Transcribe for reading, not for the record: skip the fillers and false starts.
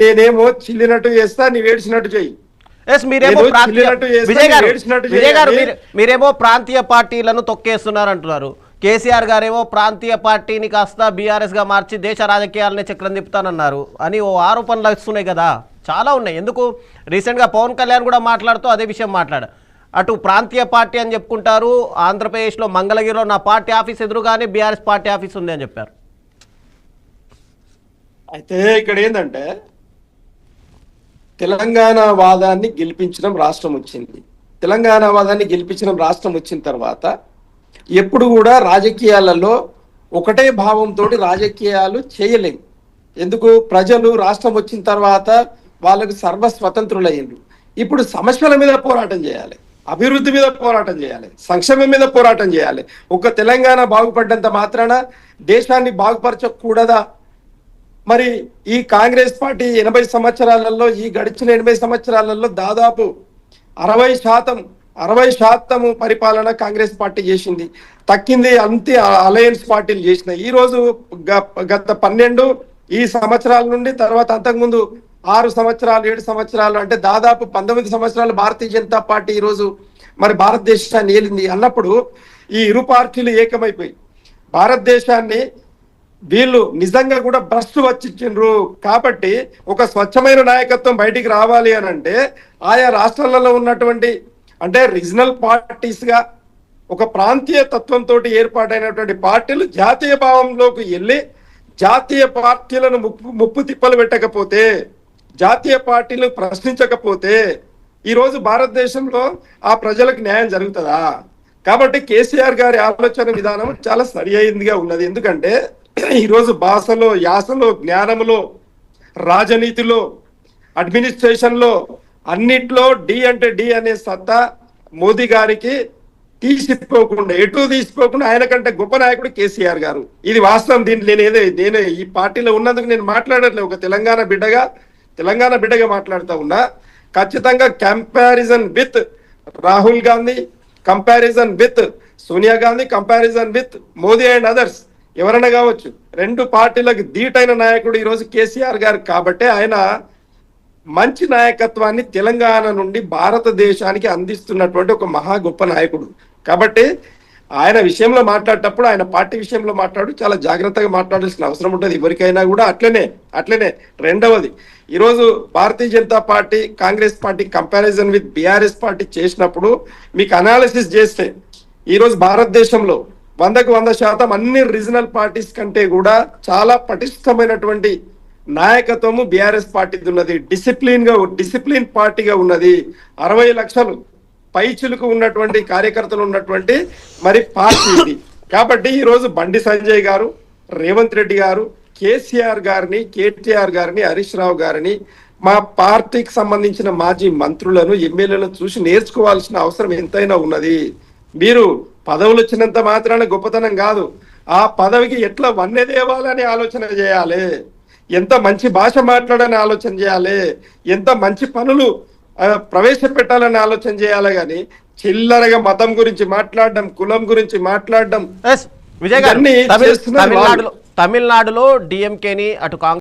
నేనేమో చిల్లినట్టు చేస్తా, నీవు ఏడ్చినట్టు చెయ్యి. మీరేమో విజయ్ గారు మీరేమో ప్రాంతీయ పార్టీలను తొక్కేస్తున్నారు అంటున్నారు. కేసీఆర్ గారేమో ప్రాంతీయ పార్టీని కాస్త బీఆర్ఎస్ గా మార్చి దేశ రాజకీయాలనే చక్రం తిప్పుతానన్నారు అని ఓ ఆరోపణలు వస్తున్నాయి కదా, చాలా ఉన్నాయి. ఎందుకు రీసెంట్గా పవన్ కళ్యాణ్ కూడా మాట్లాడుతూ అదే విషయం మాట్లాడారు. అటు ప్రాంతీయ పార్టీ అని చెప్పుకుంటారు, ఆంధ్రప్రదేశ్లో మంగళగిరిలో నా పార్టీ ఆఫీస్ ఎదురుగానే బీఆర్ఎస్ పార్టీ ఆఫీస్ ఉంది అని చెప్పారు. అయితే ఇక్కడ ఏంటంటే తెలంగాణ వాదాన్ని గెలిపించడం రాష్ట్రం వచ్చింది. తెలంగాణ వాదాన్ని గెలిపించడం రాష్ట్రం వచ్చిన తర్వాత ఎప్పుడు కూడా రాజకీయాలలో ఒకటే భావంతో రాజకీయాలు చేయలేము. ఎందుకు? ప్రజలు రాష్ట్రం వచ్చిన తర్వాత వాళ్ళకు సర్వస్వతంత్రులయ్యారు. ఇప్పుడు సమస్యల మీద పోరాటం చేయాలి, అభివృద్ధి మీద పోరాటం చేయాలి, సంక్షేమం మీద పోరాటం చేయాలి. ఒక తెలంగాణ బాగుపడ్డంత మాత్రాన దేశాన్ని బాగుపరచకూడదా? మరి ఈ కాంగ్రెస్ పార్టీ 80 సంవత్సరాలలో, ఈ గడిచిన 80 సంవత్సరాలలో దాదాపు 60% పరిపాలన కాంగ్రెస్ పార్టీ చేసింది. తక్కింది అంతే అలయన్స్ పార్టీలు చేసినాయి. ఈ రోజు గత 12 ఈ సంవత్సరాల నుండి, తర్వాత అంతకుముందు 6 సంవత్సరాలు 7 సంవత్సరాలు అంటే దాదాపు 19 సంవత్సరాలు భారతీయ జనతా పార్టీ ఈరోజు మరి భారతదేశాన్ని ఏలింది అన్నప్పుడు ఈ ఇరు పార్టీలు ఏకమైపోయి భారతదేశాన్ని వీళ్ళు నిజంగా కూడా భ్రష్టు వచ్చిండ్రు. కాబట్టి ఒక స్వచ్ఛమైన నాయకత్వం బయటికి రావాలి అని అంటే ఆయా రాష్ట్రాలలో ఉన్నటువంటి అంటే రీజనల్ పార్టీస్ గా ఒక ప్రాంతీయ తత్వంతో ఏర్పాటైనటువంటి పార్టీలు జాతీయ భావంలోకి వెళ్ళి జాతీయ పార్టీలను ముప్పు తిప్పలు పెట్టకపోతే, జాతీయ పార్టీలు ప్రశ్నించకపోతే ఈరోజు భారతదేశంలో ఆ ప్రజలకు న్యాయం జరుగుతుందా? కాబట్టి కేసీఆర్ గారి ఆలోచన విధానం చాలా సరి అయిందిగా ఉన్నది. ఎందుకంటే ఈరోజు భాషలో, యాసలో, జ్ఞానంలో, రాజనీతిలో, అడ్మినిస్ట్రేషన్లో అన్నిట్లో డి అంటే డి అనే సత్తా మోదీ గారికి తీసిపోకుండా, ఎటు తీసిపోకుండా ఆయన కంటే గొప్ప నాయకుడు కేసీఆర్ గారు. ఇది వాస్తవం. దీన్ని నేను ఈ పార్టీలో ఉన్నందుకు నేను మాట్లాడట్లేదు. ఒక తెలంగాణ బిడ్డగా మాట్లాడుతూ ఉన్నా. ఖచ్చితంగా comparison with Rahul Gandhi, comparison with Sonia Gandhi, comparison with Modi and others ఎవరైనా కావచ్చు, 2 పార్టీలకు ధీటైన నాయకుడు ఈరోజు కేసీఆర్ గారు. కాబట్టి ఆయన మంచి నాయకత్వాన్ని తెలంగాణ నుండి భారతదేశానికి అందిస్తున్నటువంటి ఒక మహా గొప్ప నాయకుడు. కాబట్టి ఆయన విషయంలో మాట్లాడేటప్పుడు, ఆయన పార్టీ విషయంలో చాలా జాగ్రత్తగా మాట్లాడాల్సిన అవసరం ఉంటుంది ఎవరికైనా కూడా. అట్లనే రెండవది, ఈరోజు Bharatiya Janata party Congress party comparison with BRS party చేసినప్పుడు మీకు అనాలిసిస్ చేస్తే ఈరోజు భారతదేశంలో 100% అన్ని రీజనల్ పార్టీస్ కంటే కూడా చాలా పటిష్టమైనటువంటి నాయకత్వము బీఆర్ఎస్ పార్టీది ఉన్నది. డిసిప్లిన్ పార్టీగా ఉన్నది. 60 లక్షలు పైచులకు ఉన్నటువంటి కార్యకర్తలు ఉన్నటువంటి మరి పార్టీ ఇది. కాబట్టి ఈరోజు బండి సంజయ్ గారు, రేవంత్ రెడ్డి గారు, కేసీఆర్ గారిని, కేటీఆర్ గారిని, హరీష్ రావు గారిని, మా పార్టీకి సంబంధించిన మాజీ మంత్రులను, ఎమ్మెల్యేలను చూసి నేర్చుకోవాల్సిన అవసరం ఎంతైనా ఉన్నది. మీరు పదవులు వచ్చినంత మాత్రాన గొప్పతనం కాదు, ఆ పదవికి ఎట్లా వన్నె దేవాలని ఆలోచన చేయాలి, ఎంత మంచి భాష మాట్లాడాలని ఆలోచన చేయాలి, ఎంత మంచి పనులు ప్రవేశపెట్టాలని ఆలోచన చేయాలి. కానీ చిల్లరగా మతం గురించి మాట్లాడడం, కులం గురించి మాట్లాడడం. తమిళనాడులో డిఎంకేని అటు